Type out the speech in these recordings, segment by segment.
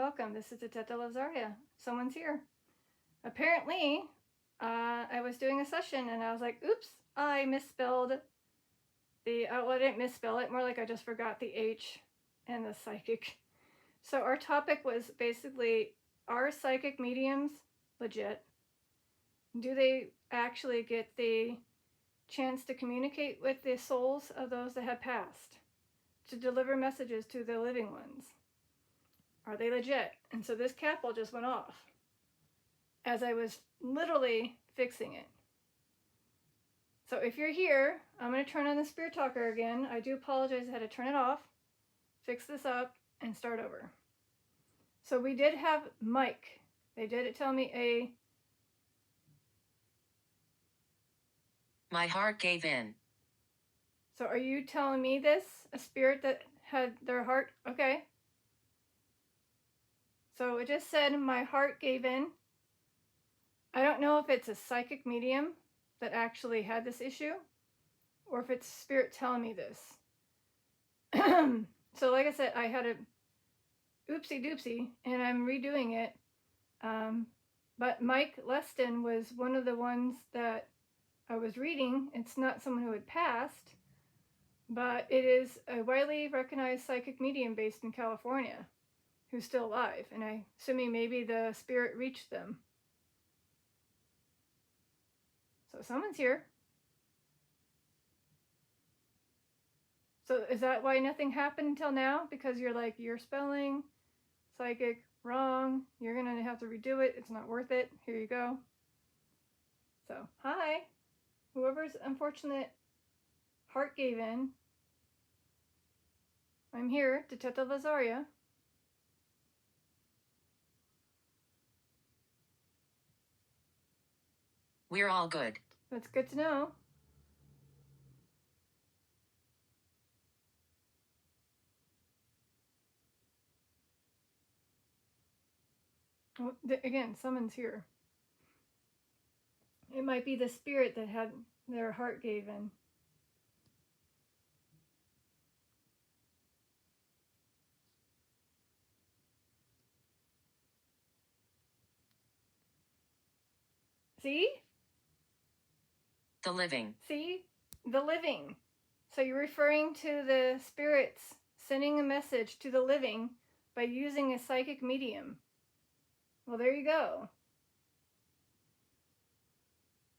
welcome. This is Teta Lazaria. Someone's here. Apparently, I was doing a session and I was like, oops, I misspelled the, well, I didn't misspell it, more like I just forgot the H and the psychic. So our topic was basically, are psychic mediums legit? Do they actually get the chance to communicate with the souls of those that have passed? To deliver messages to the living ones? Are they legit? And so this capel just went off as I was literally fixing it. So if you're here, I'm going to turn on the Spirit Talker again. I do apologize, I had to turn it off, fix this up, and start over. So we did have Mike. They did tell me My heart gave in. So are you telling me this? A spirit that had their heart? Okay. So it just said, my heart gave in. I don't know if it's a psychic medium that actually had this issue, or if it's spirit telling me this. So like I said, I had a oopsie doopsie, and I'm redoing it. But Mike Leston was one of the ones that I was reading. It's not someone who had passed, but it is a widely recognized psychic medium based in California who's still alive, and I'm assuming maybe the spirit reached them. So someone's here. So is that why nothing happened until now? Because you're like, you're spelling psychic wrong. You're going to have to redo it. It's not worth it. Here you go. So, hi. Whoever's unfortunate heart gave in. I'm here to Teta Lazaria. We're all good. That's good to know. Well, again, someone's here. It might be the spirit that had their heart gave in. See? The living. See? The living. So you're referring to the spirits sending a message to the living by using a psychic medium. Well, there you go.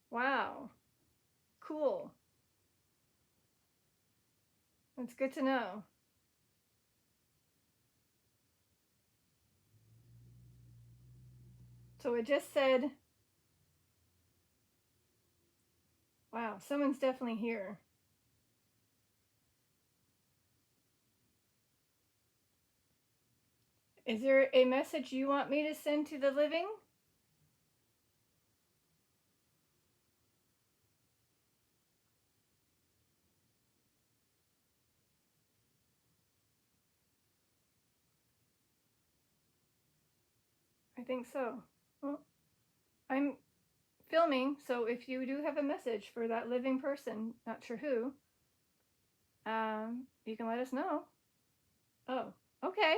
Wow. Cool. That's good to know. So it just said, wow, someone's definitely here. Is there a message you want me to send to the living? I think so. Well, I'm filming, so if you do have a message for that living person, not sure who, you can let us know. Oh, okay.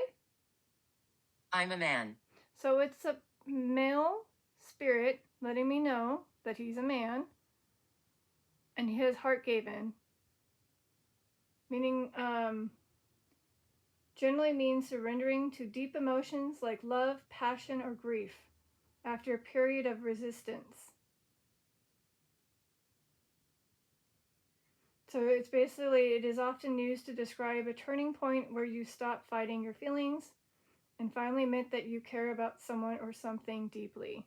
I'm a man. So it's a male spirit letting me know that he's a man and his heart gave in. Meaning, generally means surrendering to deep emotions like love, passion, or grief after a period of resistance. So it's basically, it is often used to describe a turning point where you stop fighting your feelings and finally admit that you care about someone or something deeply.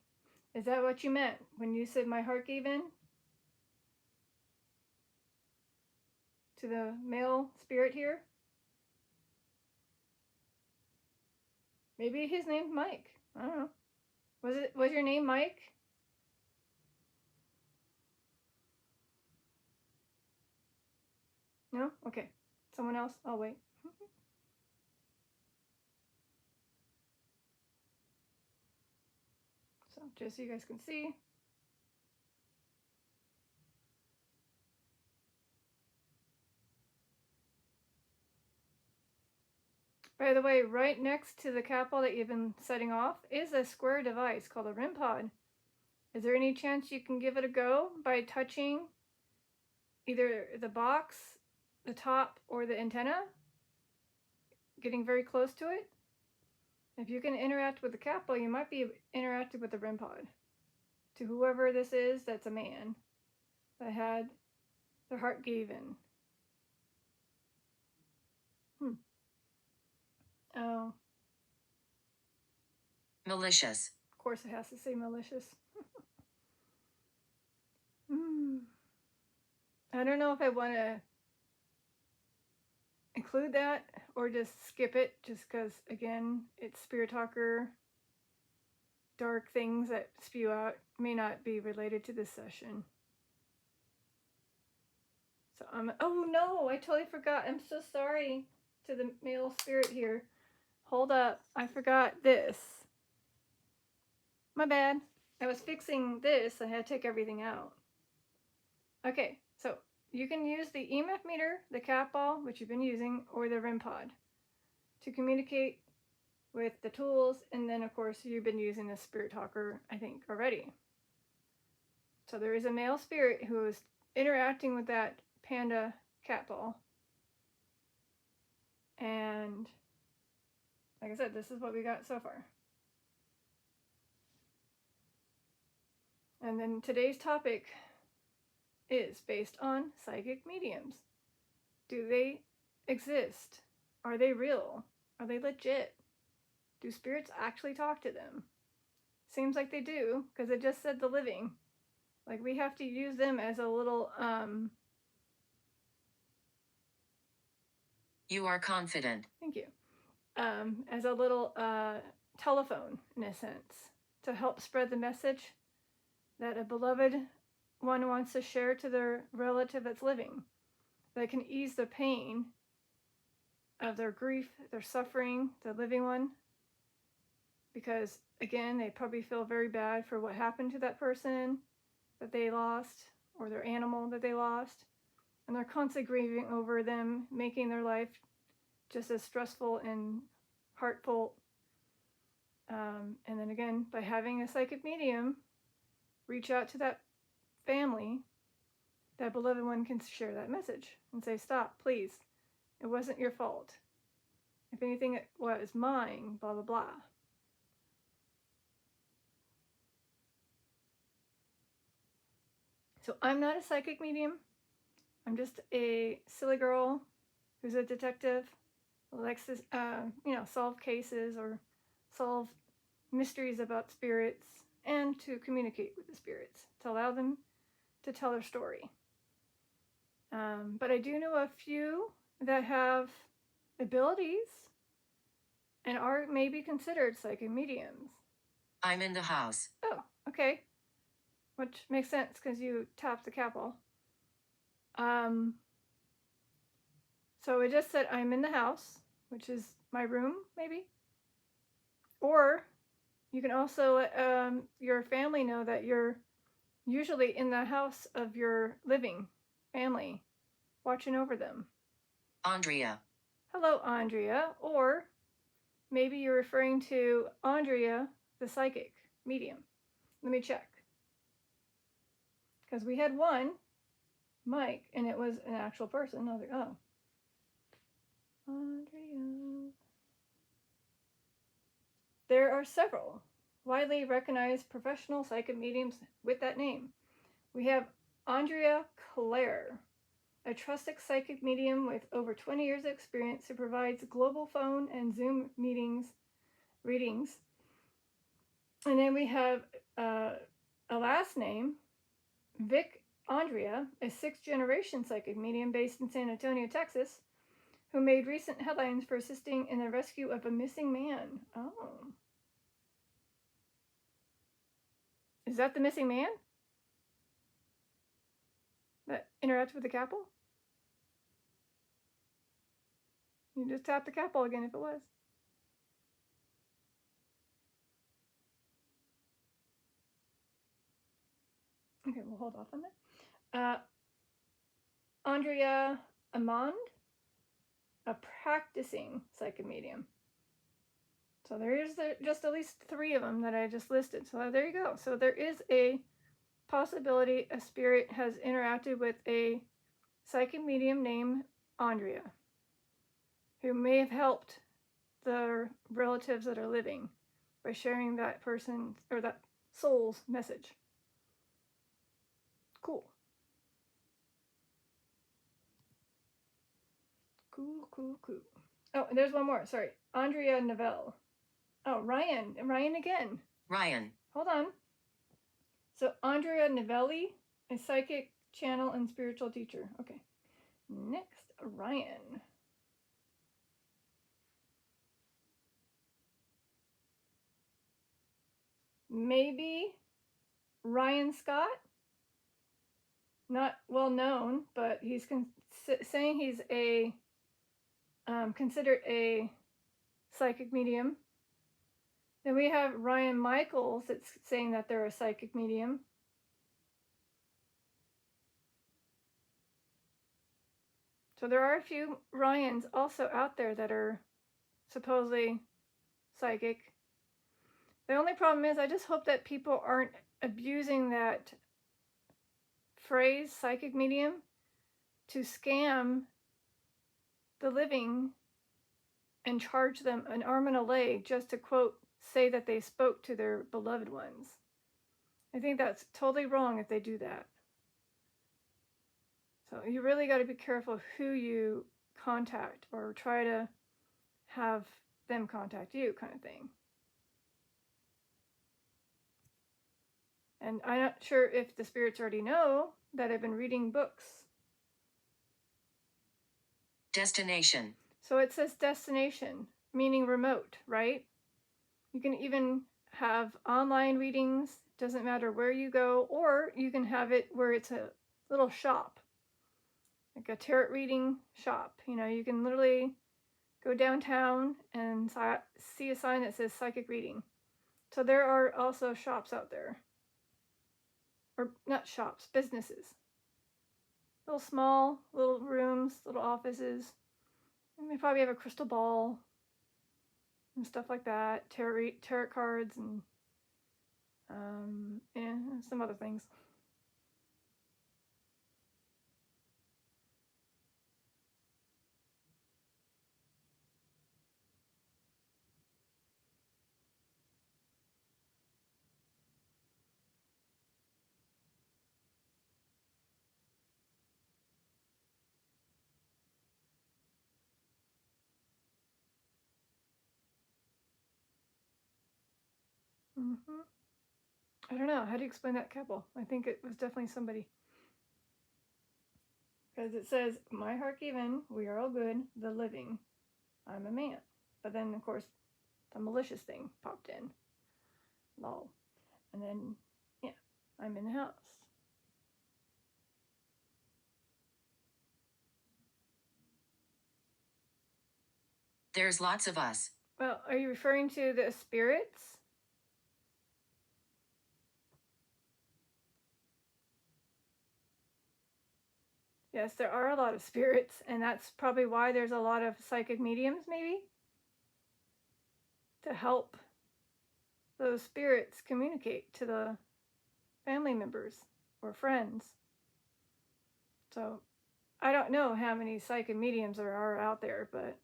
Is that what you meant when you said my heart gave in? To the male spirit here? Maybe his name's Mike. I don't know. Was your name Mike? No? Okay. Someone else? I'll wait. So just so you guys can see. By the way, right next to the capsule that you've been setting off is a square device called a REM pod. Is there any chance you can give it a go by touching either the box, the top, or the antenna? Getting very close to it? If you can interact with the capsule, you might be interacting with the REM pod. To whoever this is, that's a man that had their heart gave in. Oh, Malicious. of course it has to say malicious. I don't know if I want to include that or just skip it, just because, again, it's Spirit Talker. Dark things that spew out may not be related to this session. So oh no, I totally forgot. I'm so sorry to the male spirit here. Hold up, I forgot this. My bad. I was fixing this. I had to take everything out. Okay, so you can use the EMF meter, the cat ball, which you've been using, or the REM pod to communicate with the tools, and then of course you've been using the Spirit Talker, I think, already. So there is a male spirit who is interacting with that panda cat ball. And like I said, this is what we got so far. And then today's topic is based on psychic mediums. Do they exist? Are they real? Are they legit? Do spirits actually talk to them? Seems like they do, because it just said the living. Like, we have to use them as a little, You are confident. Thank you. As a little telephone, in a sense, to help spread the message that a beloved one wants to share to their relative that's living. That can ease the pain of their grief, their suffering, the living one. Because, again, they probably feel very bad for what happened to that person that they lost, or their animal that they lost. And they're constantly grieving over them, making their life just as stressful and heartful. And then again, by having a psychic medium reach out to that family, that beloved one can share that message and say, stop, please. It wasn't your fault. If anything, it was mine, blah, blah, blah. So I'm not a psychic medium. I'm just a silly girl who's a detective, who likes to, solve cases or solve mysteries about spirits, and to communicate with the spirits, to allow them to tell their story. But I do know a few that have abilities and are maybe considered psychic mediums. I'm in the house. Oh, okay. Which makes sense because you tapped the capsule. So it just said I'm in the house, which is my room, maybe. Or you can also let your family know that you're usually in the house of your living family, watching over them. Andrea. Hello, Andrea. Or maybe you're referring to Andrea, the psychic medium. Let me check. Because we had one, Mike, and it was an actual person. I was like, oh. Andrea. There are several widely recognized professional psychic mediums with that name. We have Andrea Claire, a trusted psychic medium with over 20 years of experience who provides global phone and Zoom readings. And then we have a last name, Vic Andrea, a 6th-generation psychic medium based in San Antonio, Texas, who made recent headlines for assisting in the rescue of a missing man. Oh. Is that the missing man that interacts with the capsule? You just tap the capsule again if it was. Okay, we'll hold off on that. Andrea Amand, a practicing psychic medium. So there is just at least 3 of them that I just listed. So there you go. So there is a possibility a spirit has interacted with a psychic medium named Andrea, who may have helped the relatives that are living by sharing that person's or that soul's message. Cool. Cool. Oh, and there's one more. Sorry. Andrea Novell. Oh, Ryan. Ryan again. Ryan. Hold on. So, Andrea Novelli, a psychic channel and spiritual teacher. Okay. Next, Ryan. Maybe Ryan Scott? Not well known, but he's saying he's a considered a psychic medium. Then we have Ryan Michaels that's saying that they're a psychic medium. So there are a few Ryans also out there that are supposedly psychic. The only problem is I just hope that people aren't abusing that phrase, psychic medium, to scam the living and charge them an arm and a leg just to, quote, say that they spoke to their beloved ones. I think that's totally wrong if they do that. So you really got to be careful who you contact or try to have them contact you, kind of thing. And I'm not sure if the spirits already know that I've been reading books. Destination. So it says destination, meaning remote, right? You can even have online readings, doesn't matter where you go, or you can have it where it's a little shop, like a tarot reading shop. You know, you can literally go downtown and see a sign that says psychic reading. So there are also shops out there. Or not shops, businesses. Little small, little rooms, little offices. And they probably have a crystal ball and stuff like that. Tarot cards and some other things. I don't know. How do you explain that couple? I think it was definitely somebody. Because it says, my heart given, we are all good, the living. I'm a man. But then, of course, the malicious thing popped in. Lol. And then, yeah, I'm in the house. There's lots of us. Well, are you referring to the spirits? Yes, there are a lot of spirits, and that's probably why there's a lot of psychic mediums, maybe? To help those spirits communicate to the family members or friends. So, I don't know how many psychic mediums there are out there, but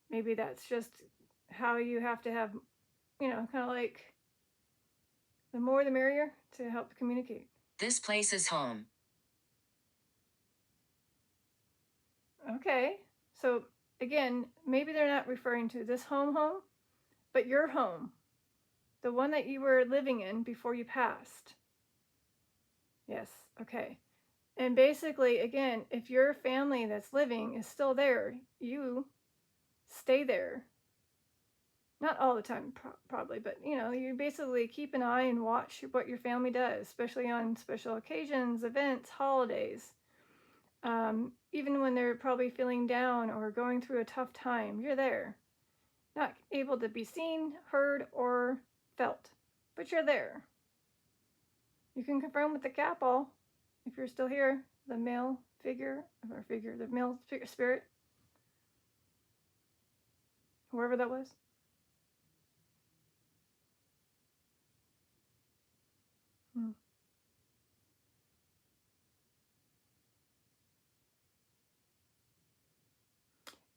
maybe that's just how you have to have, kind of like the more the merrier to help communicate. This place is home. Okay, so again, maybe they're not referring to this home, but your home, the one that you were living in before you passed. Yes, okay. And basically, again, if your family that's living is still there, you stay there. Not all the time, probably, but you basically keep an eye and watch what your family does, especially on special occasions, events, holidays. Even when they're probably feeling down or going through a tough time, you're there. Not able to be seen, heard, or felt, but you're there. You can confirm with the Capel, if you're still here, the male figure, the male spirit. whoever that was.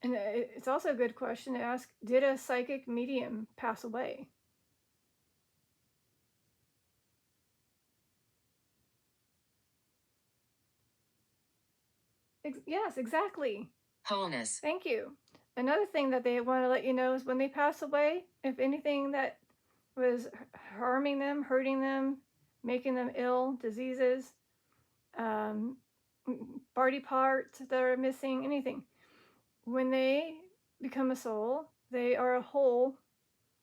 And it's also a good question to ask, did a psychic medium pass away? Yes, exactly. Wholeness. Thank you. Another thing that they want to let you know is when they pass away, if anything that was harming them, hurting them, making them ill, diseases, body parts that are missing, anything, when they become a soul, they are a whole,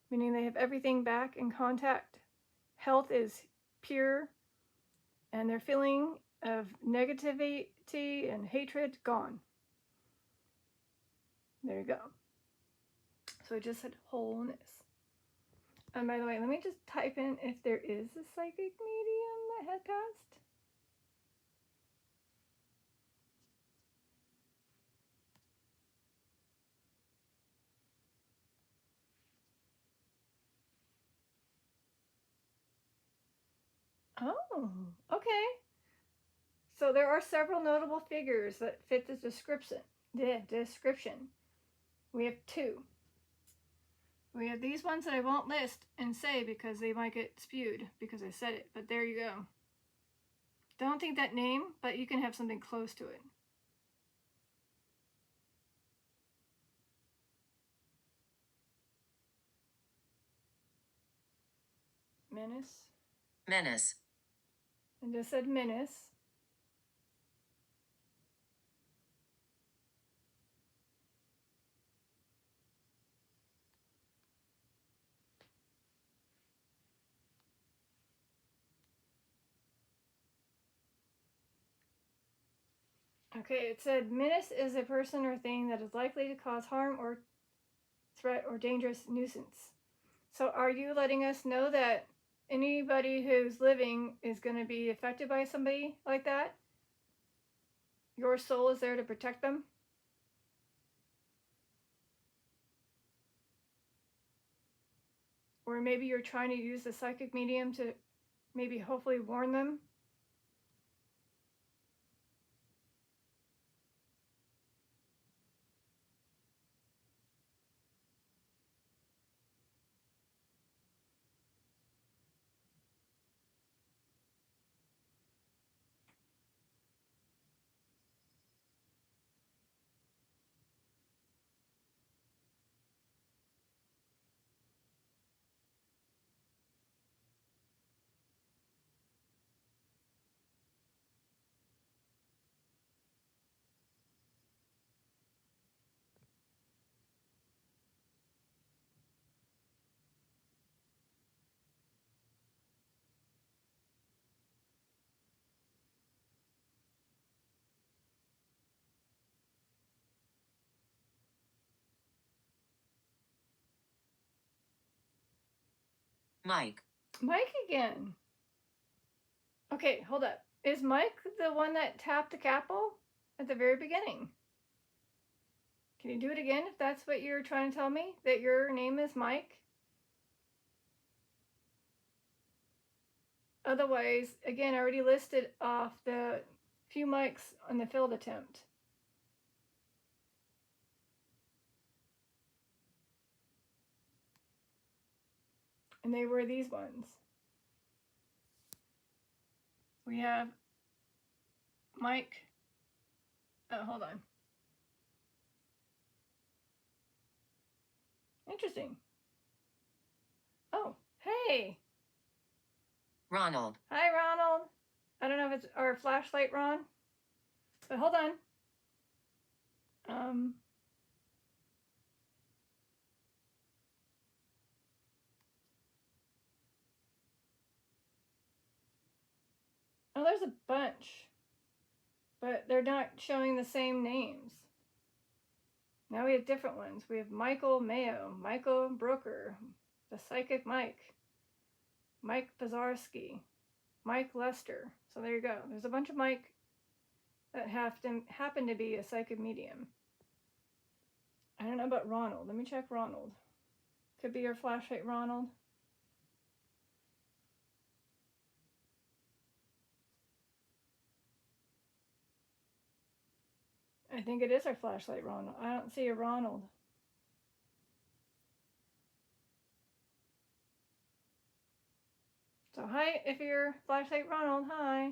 meaning they have everything back in contact. Health is pure, and their feeling of negativity and hatred gone. There you go. So I just said wholeness. And by the way, let me just type in if there is a psychic medium that had passed. Oh, okay. So there are several notable figures that fit the description. We have two. We have these ones that I won't list and say because they might get spewed because I said it, but there you go. Don't think that name, but you can have something close to it. Menace. Menace. I just said menace. Okay, it said menace is a person or thing that is likely to cause harm or threat or dangerous nuisance. So are you letting us know that anybody who's living is going to be affected by somebody like that? Your soul is there to protect them? Or maybe you're trying to use the psychic medium to maybe hopefully warn them? Mike. Mike again. Okay, hold up. Is Mike the one that tapped the capo at the very beginning? Can you do it again if that's what you're trying to tell me? That your name is Mike? Otherwise, again, I already listed off the few Mikes on the failed attempt. And they were these ones. We have Mike. Oh, hold on. Interesting. Oh, hey. Ronald. Hi, Ronald. I don't know if it's our flashlight, Ron. But hold on. Oh, there's a bunch. But they're not showing the same names. Now we have different ones. We have Michael Mayo, Michael Brooker, the Psychic Mike, Mike Pazarski, Mike Lester. So there you go. There's a bunch of Mike that happen to be a psychic medium. I don't know about Ronald. Let me check Ronald. Could be your flashlight, Ronald. I think it is our flashlight, Ronald. I don't see a Ronald. So hi, if you're flashlight Ronald, hi.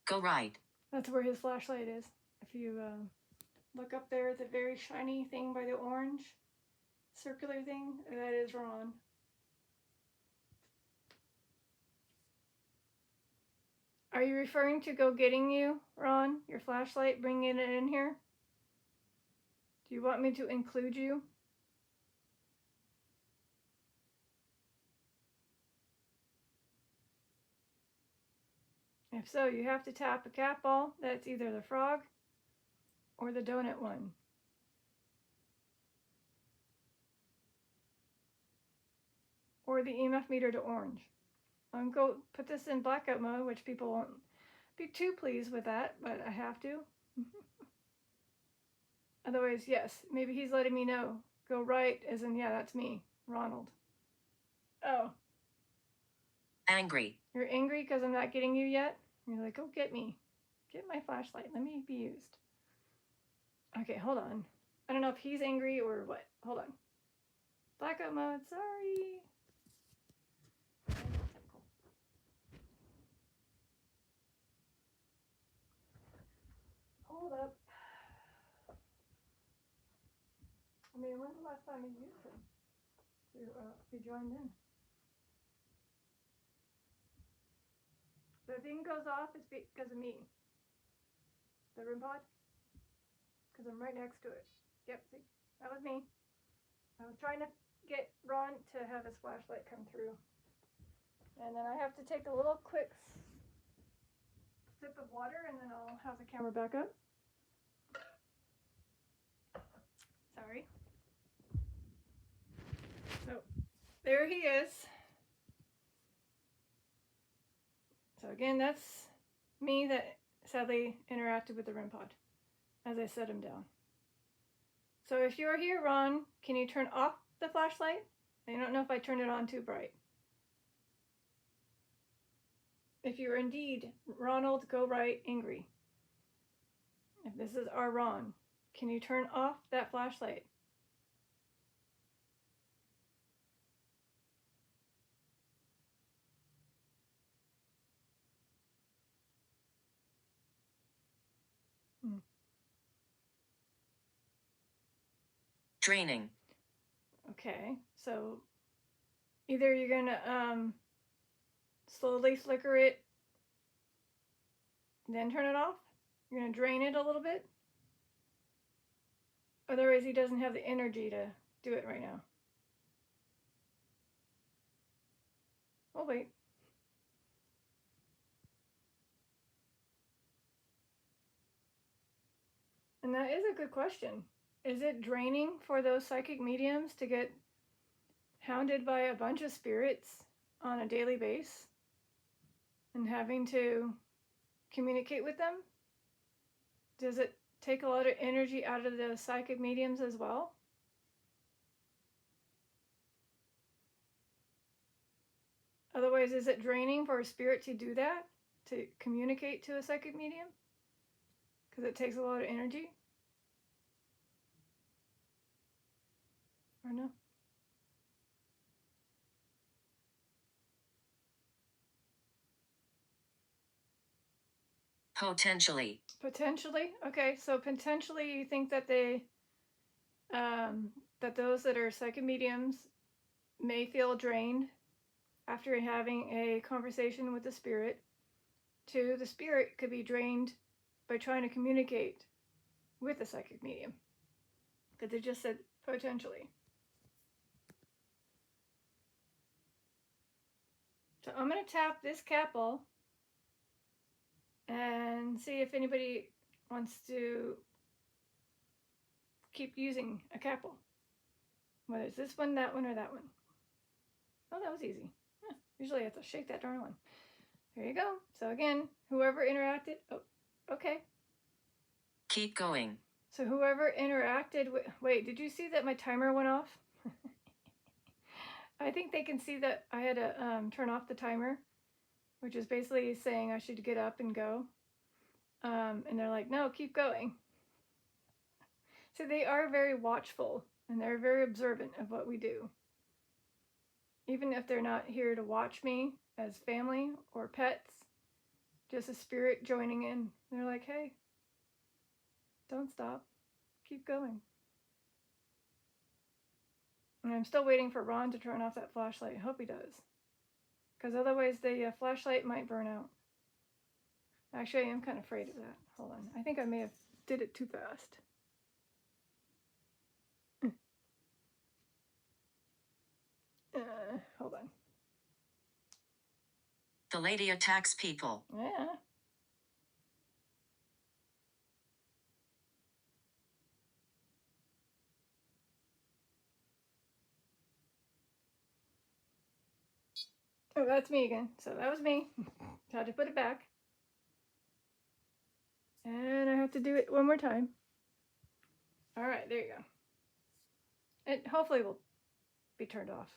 Go right. That's where his flashlight is. If you look up there at the very shiny thing by the orange circular thing, that is Ron. Are you referring to go getting you, Ron? Your flashlight, bringing it in here? Do you want me to include you? If so, you have to tap a cat ball. That's either the frog or the donut one. Or the EMF meter to orange. I'm going to put this in blackout mode, which people won't be too pleased with that, but I have to. Otherwise, yes, maybe he's letting me know. Go right, as in, yeah, that's me, Ronald. Oh. Angry. You're angry because I'm not getting you yet? You're like, go get me. Get my flashlight. Let me be used. Okay, hold on. I don't know if he's angry or what. Hold on. Blackout mode, sorry. Hold up. I mean, when's the last time you used him to be joined in? The thing goes off is because of me. The room pod? Because I'm right next to it. Yep, see? That was me. I was trying to get Ron to have his flashlight come through. And then I have to take a little quick sip of water and then I'll have the camera back up. Sorry. So, there he is. So again, that's me that sadly interacted with the REM pod as I set him down. So if you're here, Ron, can you turn off the flashlight? I don't know if I turned it on too bright. If you're indeed Ronald, go right, angry. If this is our Ron, can you turn off that flashlight? Draining. Okay, so either you're gonna slowly flicker it, then turn it off. You're gonna drain it a little bit. Otherwise, he doesn't have the energy to do it right now. Oh, wait. And that is a good question. Is it draining for those psychic mediums to get hounded by a bunch of spirits on a daily basis and having to communicate with them? Does it take a lot of energy out of the psychic mediums as well? Otherwise, is it draining for a spirit to do that? To communicate to a psychic medium? Because it takes a lot of energy? Or no? Potentially. Potentially? Okay, so potentially you think that they, that those that are psychic mediums may feel drained after having a conversation with the spirit. Two, the spirit could be drained by trying to communicate with the psychic medium. Because they just said potentially. So I'm going to tap this capel and see if anybody wants to keep using a capel. Whether it's this one, that one, or that one. Oh, that was easy. Huh. Usually I have to shake that darn one. There you go. So again, whoever interacted, oh, okay. Keep going. So whoever interacted with, wait, did you see that my timer went off? I think they can see that I had to turn off the timer, which is basically saying I should get up and go. And they're like, no, keep going. So they are very watchful and they're very observant of what we do. Even if they're not here to watch me as family or pets, just a spirit joining in. They're like, hey, don't stop. Keep going. And I'm still waiting for Ron to turn off that flashlight. I hope he does. Because otherwise the flashlight might burn out. Actually, I am kind of afraid of that. Hold on. I think I may have did it too fast. Hold on. The lady attacks people. Yeah. Oh, that's me again. So that was me. Had to put it back. And I have to do it one more time. All right, there you go. It hopefully will be turned off.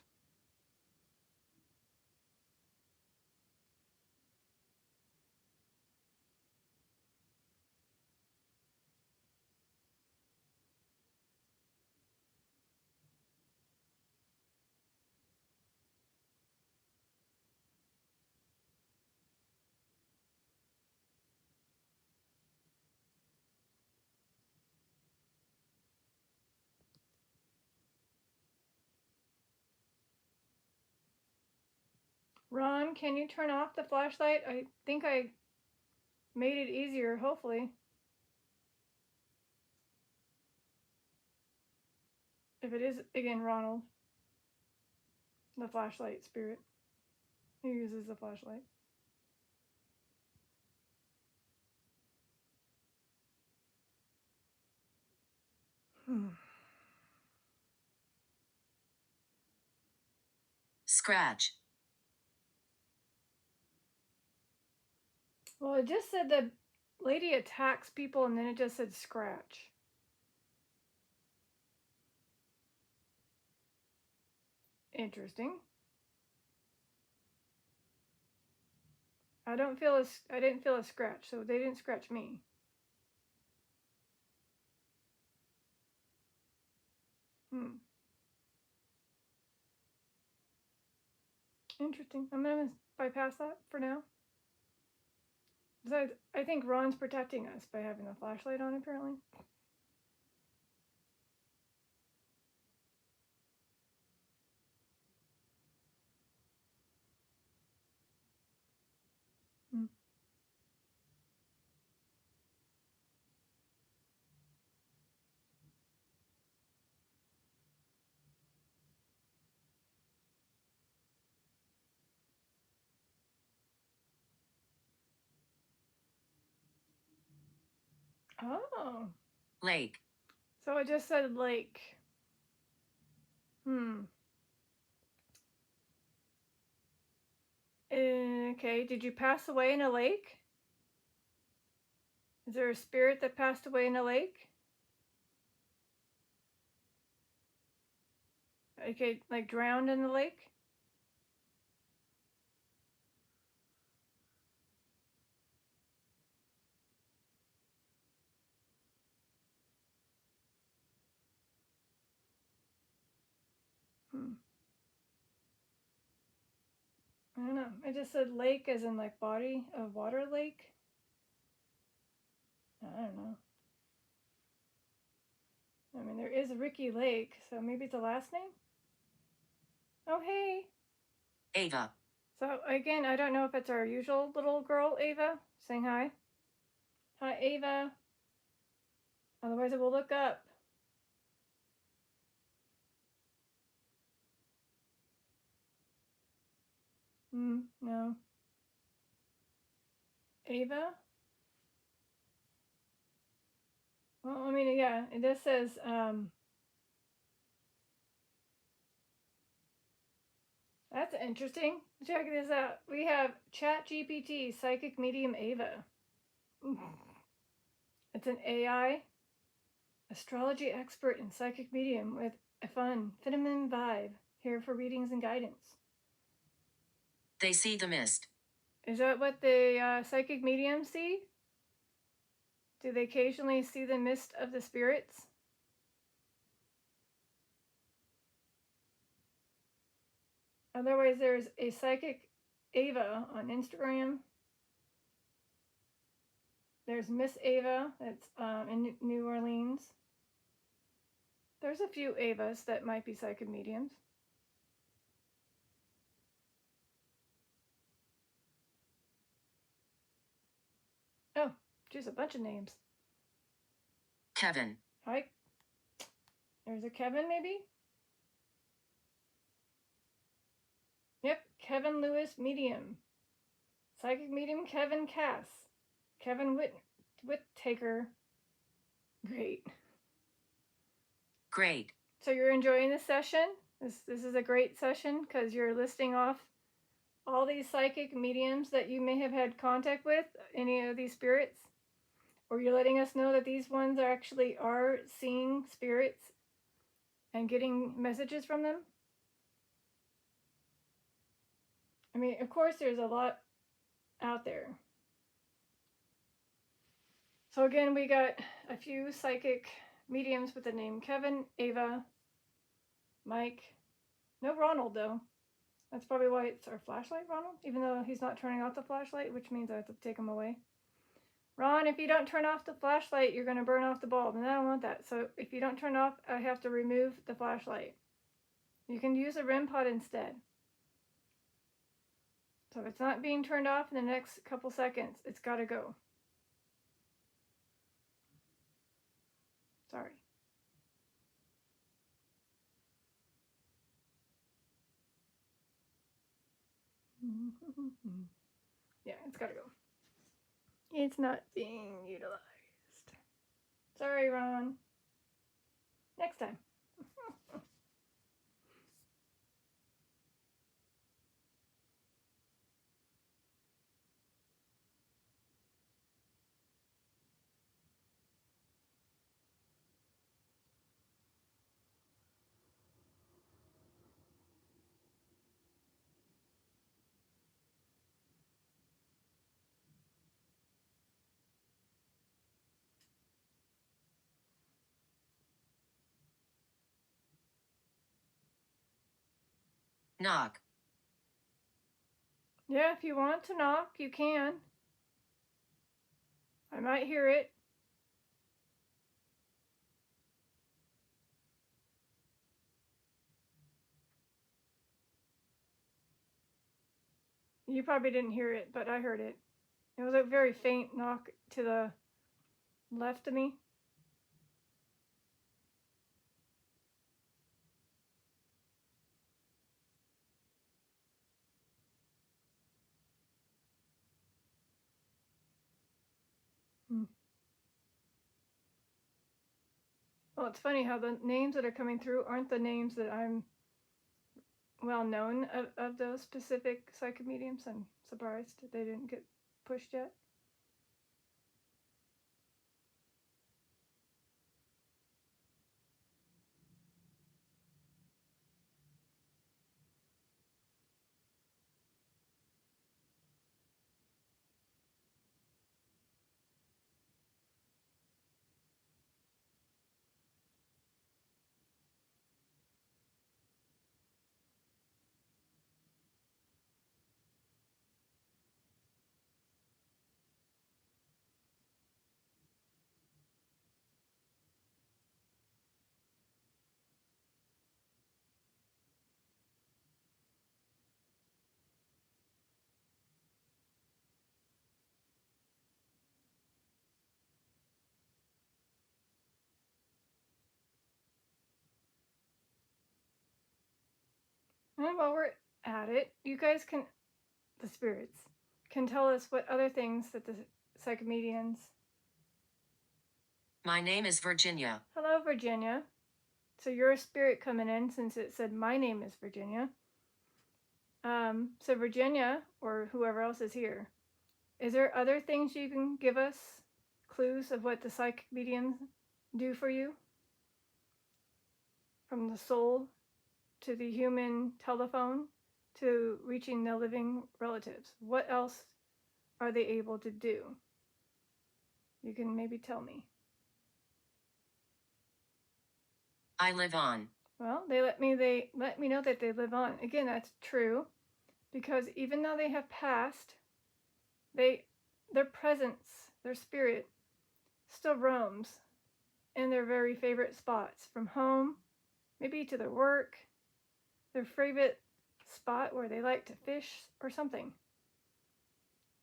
Ron, can you turn off the flashlight? I think I made it easier, hopefully. If it is, again, Ronald, the flashlight spirit, who uses the flashlight. Scratch. Well, it just said the lady attacks people and then it just said scratch. Interesting. I didn't feel a scratch, so they didn't scratch me. Interesting. I'm gonna bypass that for now. Besides, I think Ron's protecting us by having the flashlight on, apparently. Oh. Lake. So it just said lake. Okay, did you pass away in a lake? Is there a spirit that passed away in a lake? Okay, like drowned in the lake? I don't know. I just said lake as in like body of water lake. I don't know. I mean, there is Ricky Lake, so maybe it's a last name? Oh, hey. Ava. So again, I don't know if it's our usual little girl, Ava, saying hi. Hi, Ava. Otherwise, it will look up. No. Ava? Well, I mean, yeah, this says, That's interesting. Check this out. We have ChatGPT Psychic Medium Ava. It's an AI astrology expert and psychic medium with a fun, feminine vibe, here for readings and guidance. They see the mist. Is that what the psychic mediums see? Do they occasionally see the mist of the spirits? Otherwise, there's a Psychic Ava on Instagram. There's Miss Ava, that's in New Orleans. There's a few Avas that might be psychic mediums. Oh, geez, a bunch of names. Kevin. Hi. There's a Kevin, maybe? Yep, Kevin Lewis Medium. Psychic Medium Kevin Cass. Kevin Whittaker. Great. Great. So you're enjoying this session? This is a great session because you're listing off all these psychic mediums that you may have had contact with, any of these spirits. Or you're letting us know that these ones actually are seeing spirits and getting messages from them. I mean, of course, there's a lot out there. So again, we got a few psychic mediums with the name Kevin, Ava, Mike. No Ronald, though. That's probably why it's our flashlight, Ronald, even though he's not turning off the flashlight, which means I have to take him away. Ron, if you don't turn off the flashlight, you're going to burn off the bulb, and I don't want that. So if you don't turn it off, I have to remove the flashlight. You can use a REM pod instead. So if it's not being turned off in the next couple seconds, it's got to go. Sorry. Yeah, it's got to go. It's not being utilized. Sorry, Ron. Next time. Knock. Yeah, if you want to knock, you can. I might hear it. You probably didn't hear it, but I heard it. It was a very faint knock to the left of me. Well, it's funny how the names that are coming through aren't the names that I'm well known of those specific psychic mediums. I'm surprised that they didn't get pushed yet. And while we're at it, you guys can, the spirits, can tell us what other things that the psychic mediums. My name is Virginia. Hello, Virginia. So you're a spirit coming in since it said my name is Virginia. So Virginia, or whoever else is here, is there other things you can give us? Clues of what the psychic mediums do for you? From the soul to the human telephone to reaching the living relatives. What else are they able to do? You can maybe tell me. I live on. Well, they let me know that they live on. Again, that's true, because even though they have passed, their presence, their spirit, still roams in their very favorite spots, from home, maybe to their work, their favorite spot where they like to fish or something.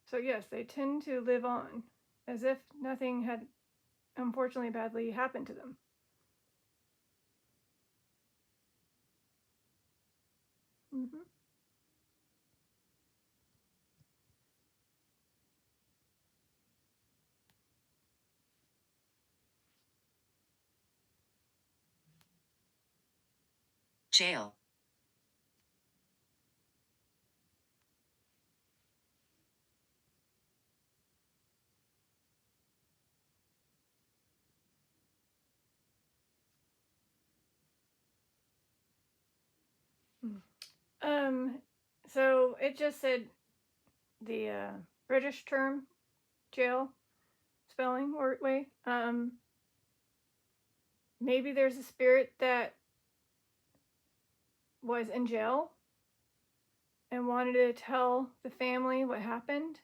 So yes, they tend to live on as if nothing had unfortunately badly happened to them. Mm-hmm. Jail. So it just said the British term jail spelling or way. Maybe there's a spirit that was in jail and wanted to tell the family what happened.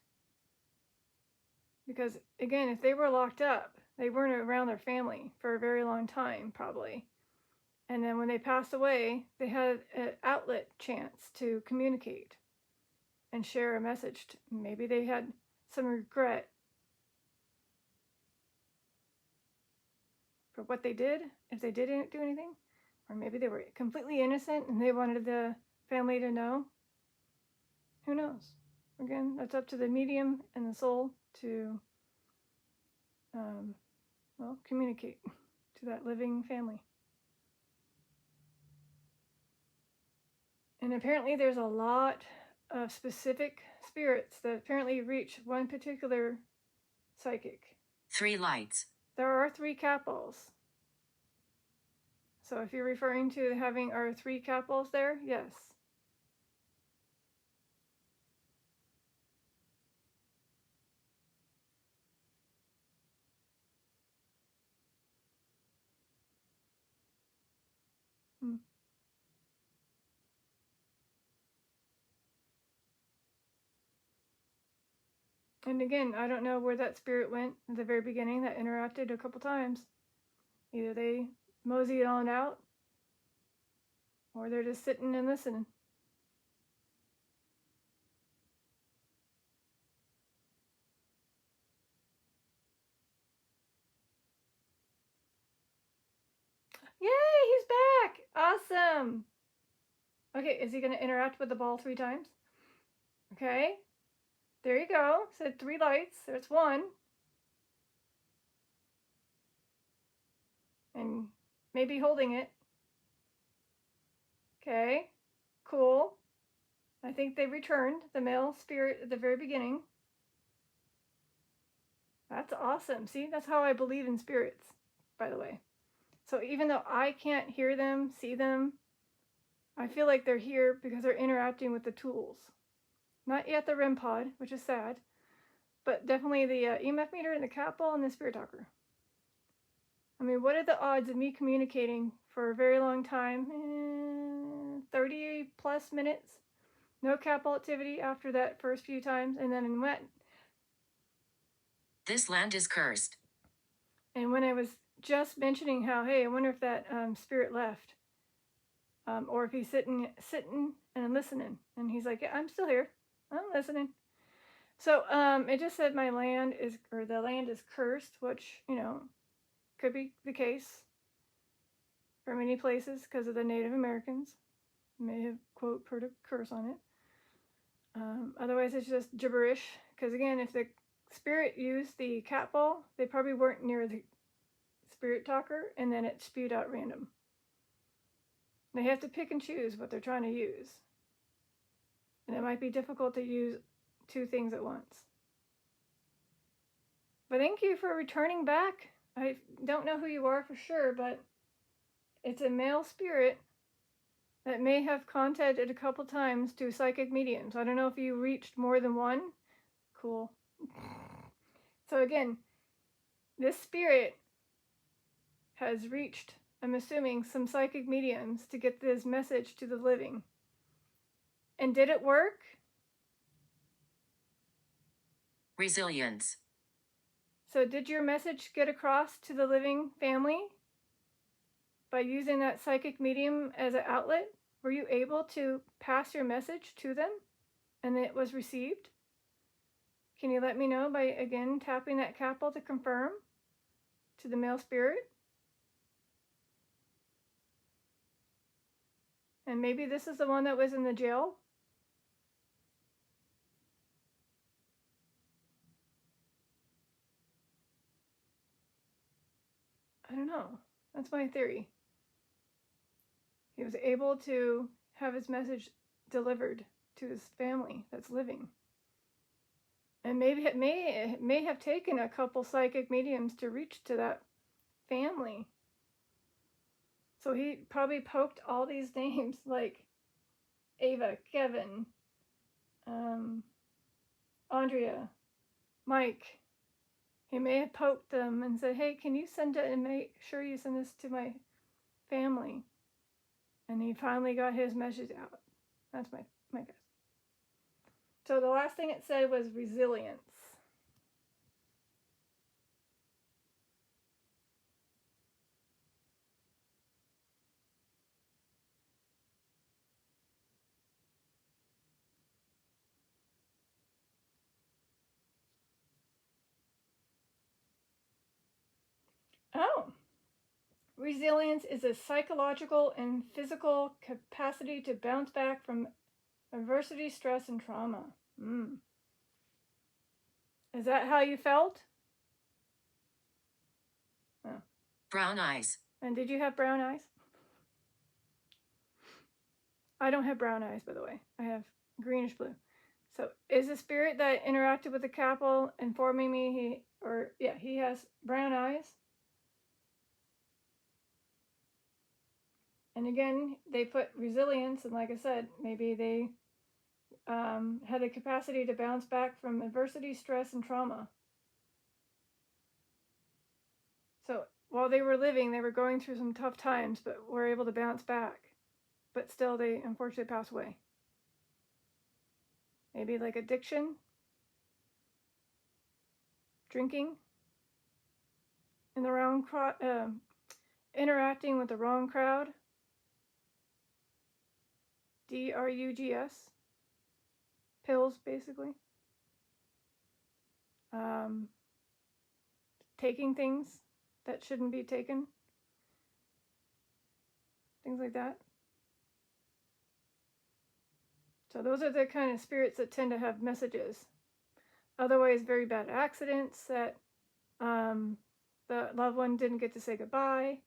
Because again, if they were locked up, they weren't around their family for a very long time, probably. And then when they passed away, they had an outlet chance to communicate and share a message. Maybe they had some regret for what they did, if they didn't do anything. Or maybe they were completely innocent and they wanted the family to know. Who knows? Again, that's up to the medium and the soul to, communicate to that living family. And apparently there's a lot of specific spirits that apparently reach one particular psychic. 3 lights. There are 3 capitals. So if you're referring to having our 3 capitals there, yes. And again, I don't know where that spirit went at the very beginning. That interacted a couple times. Either they moseyed on out, or they're just sitting and listening. Yay, he's back! Awesome! Okay, is he going to interact with the ball 3 times? Okay. There you go. Said 3 lights. There's 1. And maybe holding it. Okay. Cool. I think they returned the male spirit at the very beginning. That's awesome. See, that's how I believe in spirits, by the way. So even though I can't hear them, see them, I feel like they're here because they're interacting with the tools. Not yet the REM pod, which is sad, but definitely the EMF meter and the cat ball and the spirit talker. I mean, what are the odds of me communicating for a very long time? 30 plus minutes. No cat ball activity after that first few times, and then in wet. This land is cursed. And when I was just mentioning how, hey, I wonder if that spirit left, or if he's sitting and listening, and he's like, yeah, I'm still here, I'm listening. So it just said the land is cursed, which could be the case for many places because of the Native Americans. May have quote put a curse on it. Otherwise, it's just gibberish. Because again, if the spirit used the cat ball, they probably weren't near the spirit talker, and then it spewed out random. They have to pick and choose what they're trying to use. And it might be difficult to use two things at once. But thank you for returning back. I don't know who you are for sure, but it's a male spirit that may have contacted a couple times to psychic mediums. I don't know if you reached more than one. Cool. So again, this spirit has reached, I'm assuming, some psychic mediums to get this message to the living. And did it work? Resilience. So did your message get across to the living family by using that psychic medium as an outlet? Were you able to pass your message to them and it was received? Can you let me know by, again, tapping that capital to confirm to the male spirit? And maybe this is the one that was in the jail. I don't know. That's my theory. He was able to have his message delivered to his family that's living. And maybe it may have taken a couple psychic mediums to reach to that family. So he probably poked all these names like Ava, Kevin, Andrea, Mike. He may have poked them and said, hey, can you send it and make sure you send this to my family? And he finally got his message out. That's my guess. So the last thing it said was resilience. Oh, resilience is a psychological and physical capacity to bounce back from adversity, stress, and trauma. Is that how you felt? Oh. Brown eyes. And did you have brown eyes? I don't have brown eyes, by the way. I have greenish blue. So is the spirit that interacted with the capital informing me he has brown eyes? And again, they put resilience, and like I said, maybe they had the capacity to bounce back from adversity, stress, and trauma. So while they were living, they were going through some tough times, but were able to bounce back. But still, they unfortunately passed away. Maybe like addiction, drinking, in the wrong interacting with the wrong crowd. drugs, pills, basically. Taking things that shouldn't be taken, things like that. So those are the kind of spirits that tend to have messages. Otherwise, very bad accidents that the loved one didn't get to say goodbye,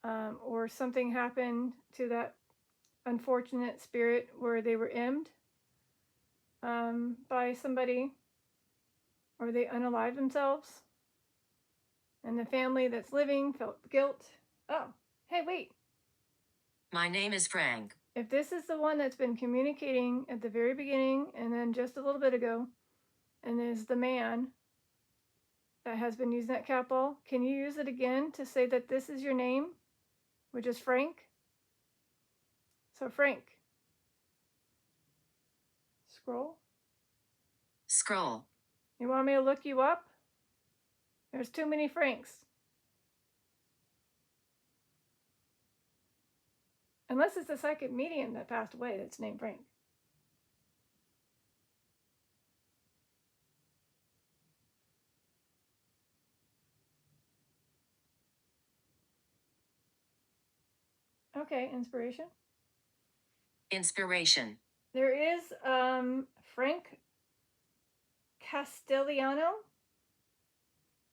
or something happened to that unfortunate spirit where they were emmed by somebody, or they unalived themselves, and the family that's living felt guilt. Oh, hey, wait. My name is Frank. If this is the one that's been communicating at the very beginning and then just a little bit ago, and is the man that has been using that capital, can you use it again to say that this is your name, which is Frank? So Frank. Scroll. Scroll. You want me to look you up? There's too many Franks. Unless it's a psychic medium that passed away that's named Frank. Okay, inspiration. Inspiration. There is Frank Castellano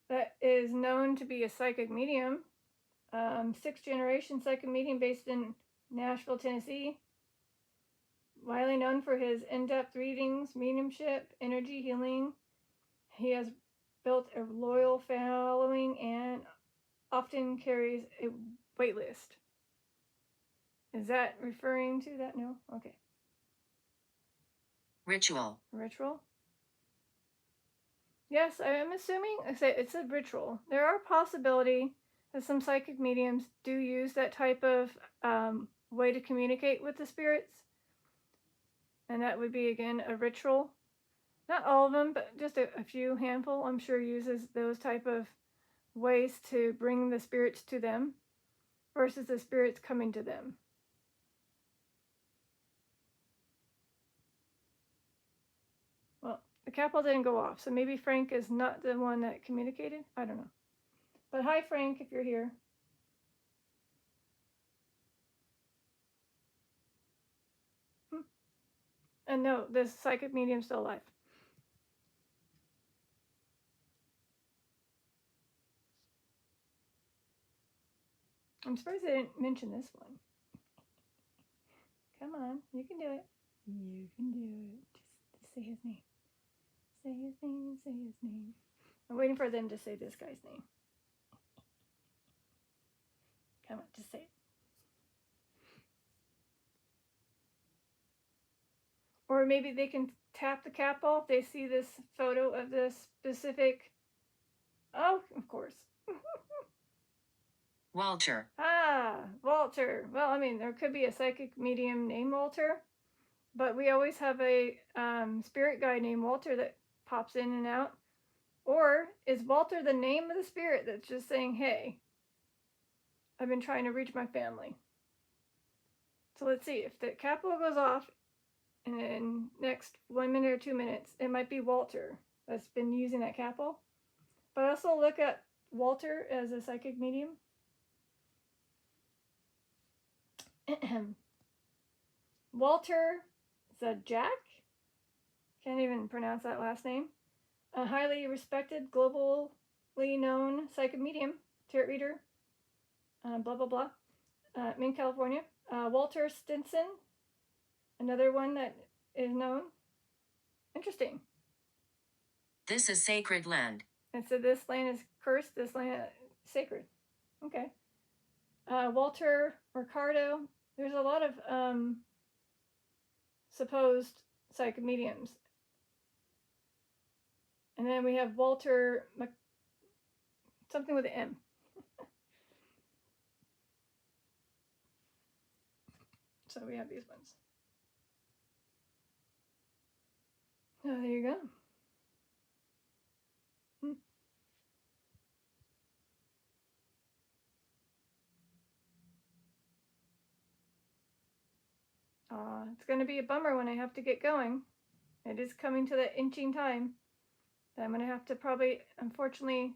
that is known to be a psychic medium, 6th generation psychic medium based in Nashville, Tennessee. widely known for his in-depth readings, mediumship, energy healing. He has built a loyal following and often carries a wait list. Is that referring to that? No? Okay. Ritual. Ritual? Yes, I am assuming it's a ritual. There are possibility that some psychic mediums do use that type of way to communicate with the spirits. And that would be, again, a ritual. Not all of them, but just a few handful, I'm sure, uses those type of ways to bring the spirits to them versus the spirits coming to them. Well, the capel didn't go off, so maybe Frank is not the one that communicated. I don't know. But hi, Frank, if you're here. And no, this psychic medium's still alive. I'm surprised they didn't mention this one. Come on, you can do it. You can do it. Just say his name. Say his name, say his name. I'm waiting for them to say this guy's name. Come on, just say it. Or maybe they can tap the capel if they see this photo of this specific... Oh, of course. Walter. Ah, Walter. Well, I mean, there could be a psychic medium named Walter, but we always have a spirit guide named Walter that pops in and out. Or is Walter the name of the spirit that's just saying, hey, I've been trying to reach my family? So let's see. If the capel goes off in next 1 minute or 2 minutes, it might be Walter that's been using that capel. But also look at Walter as a psychic medium. Walter Zajac, can't even pronounce that last name, a highly respected, globally known psychic medium, tarot reader, blah, blah, blah, in California. Walter Stinson, another one that is known. Interesting. This is sacred land. And so this land is cursed, this land is sacred. Okay. Walter Ricardo. There's a lot of supposed psychic mediums. And then we have Walter something with an M. So we have these ones. Oh, there you go. It's going to be a bummer when I have to get going. It is coming to that inching time that I'm going to have to probably, unfortunately,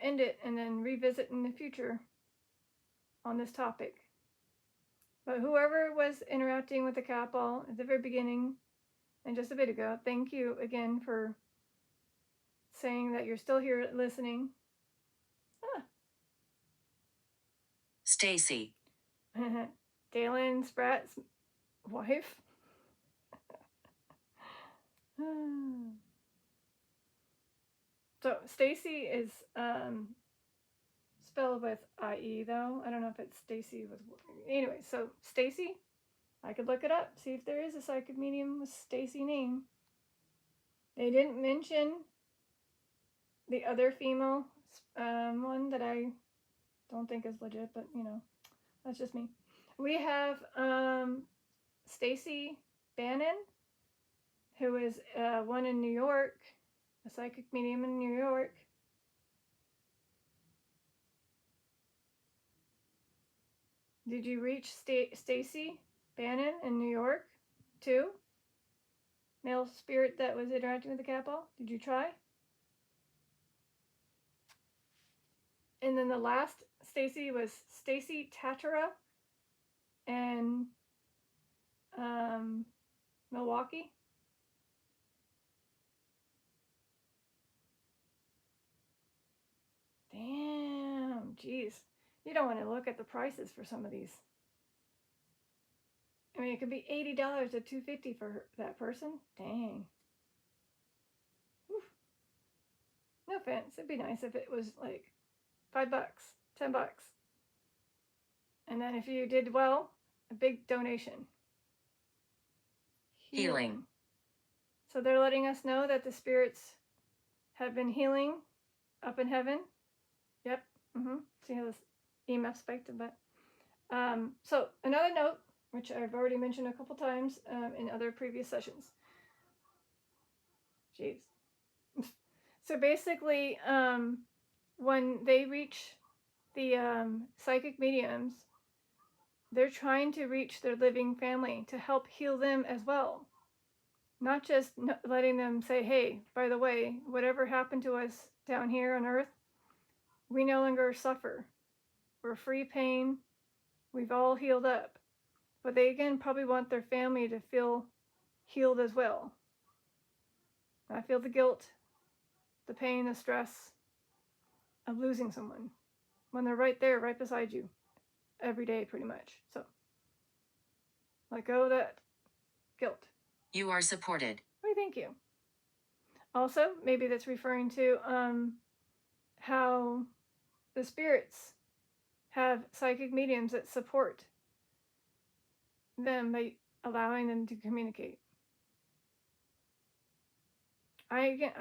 end it and then revisit in the future on this topic. But whoever was interacting with the capel at the very beginning and just a bit ago, thank you again for saying that you're still here listening. Stacy. Dalen Spratt's wife. So Stacy is spelled with IE though. I don't know if it's Stacy with... Anyway, so Stacy, I could look it up, see if there is a psychic medium with Stacy name. They didn't mention the other female one that I don't think is legit, but you know, that's just me. We have Stacy Bannon, who is one in New York, a psychic medium in New York. Did you reach Stacy Bannon in New York too? Male spirit that was interacting with the capel? Did you try? And then the last Stacy was Stacy Tatara and Milwaukee. Damn, geez. You don't want to look at the prices for some of these. I mean, it could be $80 to $250 for that person. Dang. Oof. No offense. It'd be nice if it was like $5, $10. And then if you did well, a big donation. Healing. So they're letting us know that the spirits have been healing up in heaven. Yep. See how this EMF spiked a bit. So another note, which I've already mentioned a couple times in other previous sessions. Jeez. So basically, when they reach the psychic mediums, they're trying to reach their living family to help heal them as well. Not just letting them say, hey, by the way, whatever happened to us down here on earth, we no longer suffer. We're free pain. We've all healed up. But they, again, probably want their family to feel healed as well. I feel the guilt, the pain, the stress of losing someone when they're right there, right beside you, every day pretty much. So let go of that guilt. You are supported. Why, thank you. Also, maybe that's referring to how the spirits have psychic mediums that support them by allowing them to communicate. I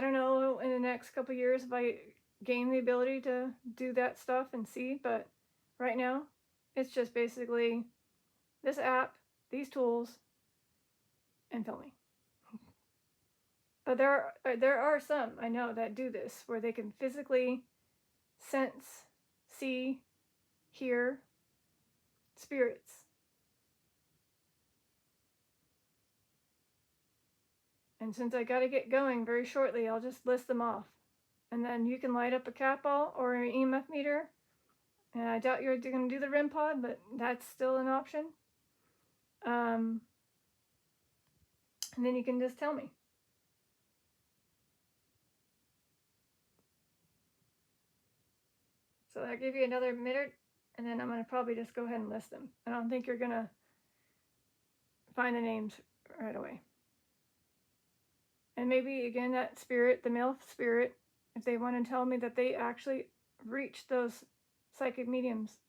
don't know in the next couple of years if I gain the ability to do that stuff and see, but right now it's just basically this app, these tools, and filming. But there are some I know that do this where they can physically sense, see, hear spirits. And since I got to get going very shortly, I'll just list them off. And then you can light up a cat ball or an EMF meter. And I doubt you're going to do the REM pod, but that's still an option. And then you can just tell me. So I'll give you another minute, and then I'm going to probably just go ahead and list them. I don't think you're going to find the names right away. And maybe, again, that spirit, the male spirit, if they want to tell me that they actually reached those psychic mediums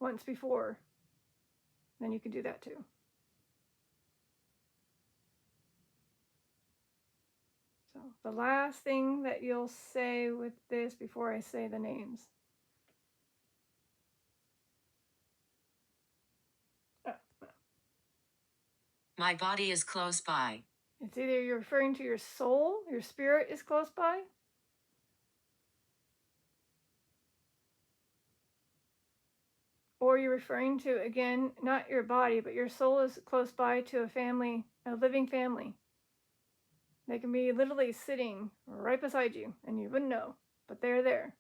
once before, then you can do that too. So the last thing that you'll say with this before I say the names. My body is close by. It's either you're referring to your soul, your spirit is close by, or you're referring to, again, not your body, but your soul is close by to a family, a living family. They can be literally sitting right beside you, and you wouldn't know, but they're there.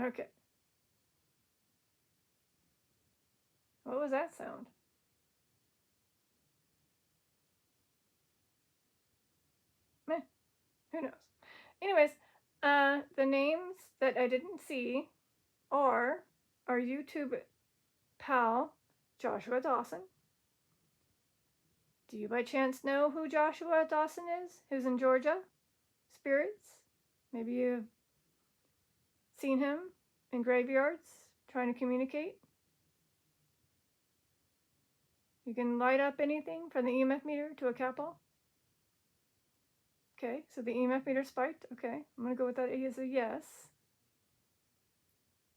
Okay. What was that sound? Meh. Who knows? Anyways, the names that I didn't see are our YouTube pal, Joshua Dawson. Do you by chance know who Joshua Dawson is? Who's in Georgia? Spirits? Maybe you've seen him in graveyards trying to communicate. You can light up anything from the EMF meter to a cat ball. Okay, so the EMF meter spiked. Okay, I'm going to go with that as a yes.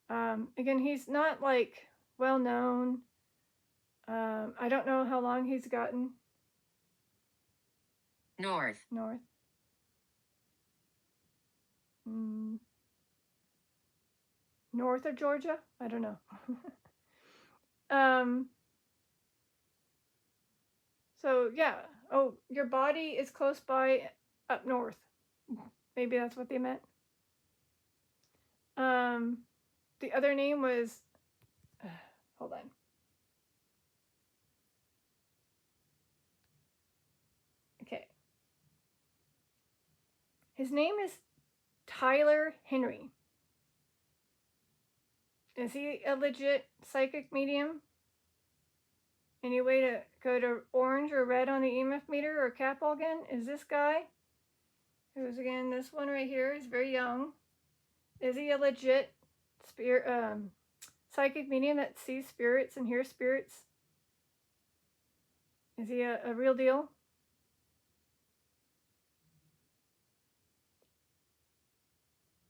Again, he's not like well known. I don't know how long he's gotten. North. North of Georgia? I don't know. So yeah. Oh, your body is close by up north. Maybe that's what they meant. The other name was, hold on. Okay. His name is Tyler Henry. Is he a legit psychic medium? Any way to go to orange or red on the EMF meter or cat ball again? Is this guy, who's again this one right here, is very young. Is he a legit spirit, psychic medium that sees spirits and hears spirits? Is he a real deal?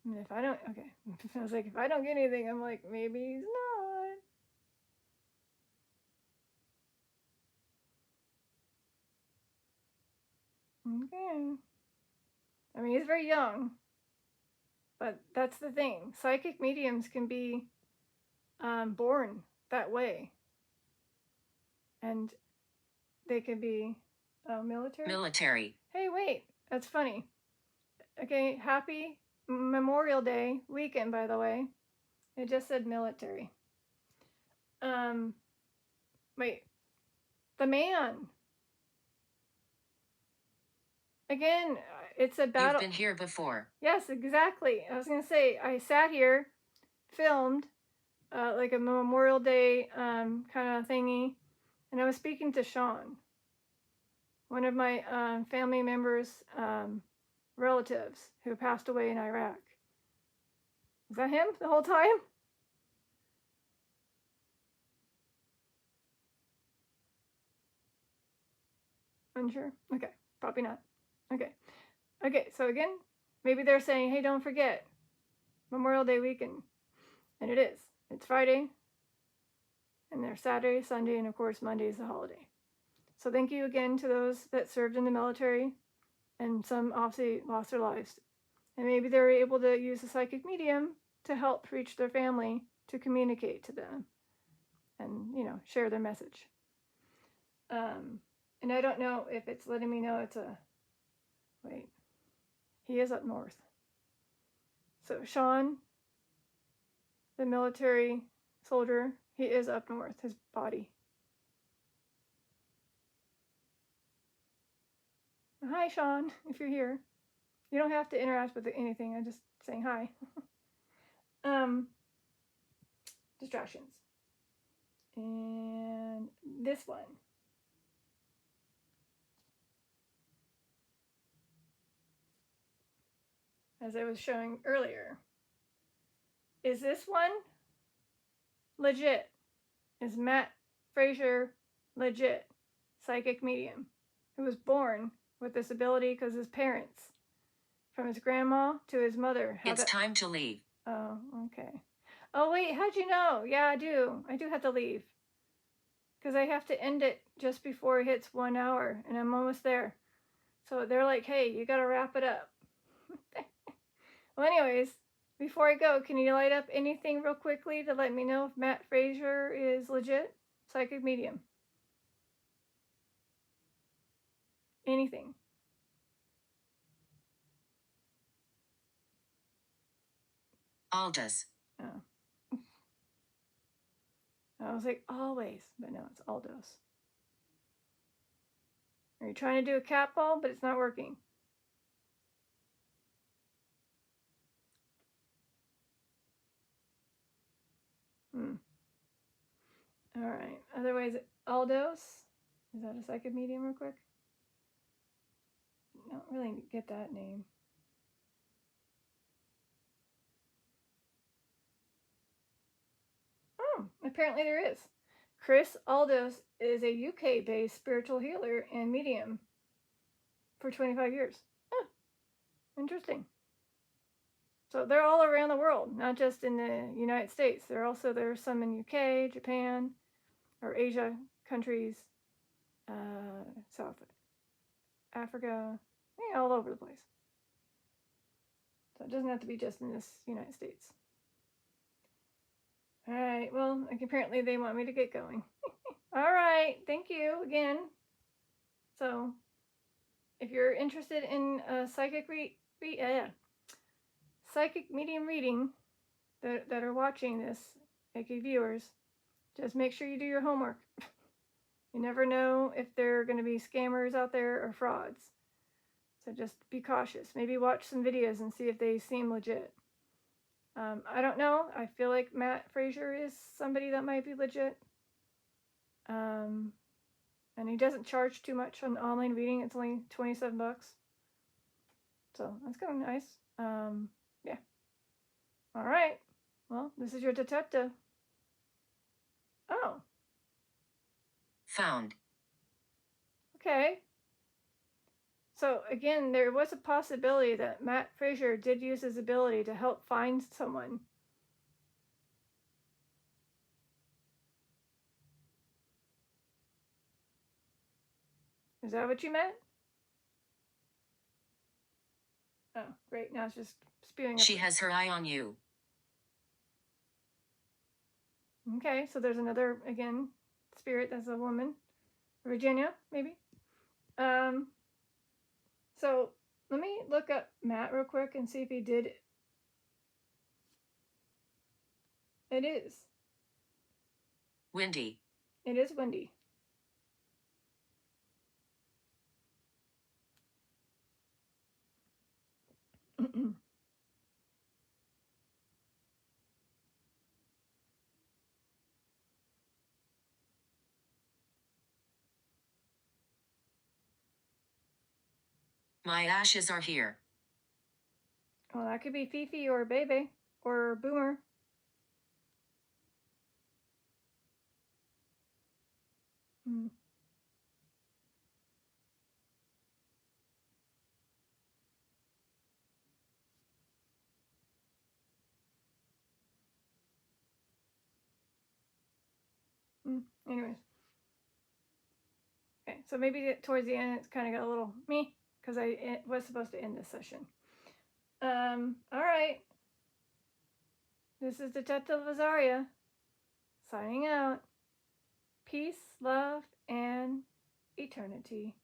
And if I don't, okay. I was like, if I don't get anything, I'm like, maybe he's not. Okay. I mean, he's very young. But that's the thing. Psychic mediums can be born that way. And they can be military? Military. Hey, wait. That's funny. Okay, happy Memorial Day weekend, by the way. It just said military. Wait. The man. Again, it's a battle. You've been here before. Yes, exactly. I was going to say, I sat here, filmed, like a Memorial Day kind of thingy, and I was speaking to Sean, one of my family members' relatives who passed away in Iraq. Was that him the whole time? Unsure? Okay, probably not. Okay, so again, maybe they're saying, hey, don't forget, Memorial Day weekend. And it is. It's Friday, and there's Saturday, Sunday, and of course Monday is the holiday. So thank you again to those that served in the military, and some obviously lost their lives. And maybe they were able to use a psychic medium to help reach their family, to communicate to them, and, share their message. And I don't know if it's letting me know it's a... Wait. He is up north. So Sean, the military soldier, he is up north, his body. Hi, Sean, if you're here. You don't have to interact with anything. I'm just saying hi. Distractions. And this one. As I was showing earlier. Is this one legit? Is Matt Frazier legit? Psychic medium. Who was born with this ability because his parents, from his grandma to his mother. It's time to leave. Oh, okay. Oh, wait, how'd you know? Yeah, I do. I do have to leave. Because I have to end it just before it hits 1 hour, and I'm almost there. So they're like, hey, you got to wrap it up. Well, anyways, before I go, can you light up anything real quickly to let me know if Matt Frazier is legit? Psychic medium. Anything. Aldous. Oh. I was like, always, but no, it's Aldos. Are you trying to do a cat ball, but it's not working? All right. Otherwise, Aldos. Is that a psychic medium real quick? I don't really get that name. Oh, apparently there is. Chris Aldos is a UK-based spiritual healer and medium for 25 years. Oh, interesting. So they're all around the world, not just in the United States. There's some in UK, Japan, or Asia countries, South Africa, all over the place. So it doesn't have to be just in this United States. All right, well, apparently they want me to get going. All right, thank you again. So if you're interested in psychic medium reading that are watching this, aka viewers, just make sure you do your homework. You never know if there are going to be scammers out there or frauds. So just be cautious. Maybe watch some videos and see if they seem legit. I don't know. I feel like Matt Frazier is somebody that might be legit. And he doesn't charge too much on online reading. It's only $27. So that's kind of nice. Yeah. All right. Well, this is your detective. Oh. Found. Okay. So again, there was a possibility that Matt Frazier did use his ability to help find someone. Is that what you meant? Oh, great. Now it's just spewing up. She has her eye on you. Okay, so there's another, again, spirit that's a woman. Virginia, maybe? So let me look up Matt real quick and see if he did. It is. Windy. It is windy. My ashes are here. Well, that could be Fifi or Bebe or Boomer. Hmm. Anyways. Okay, so maybe towards the end it's kind of got a little me because I was supposed to end this session. All right. This is Detective Azaria signing out. Peace, love, and eternity.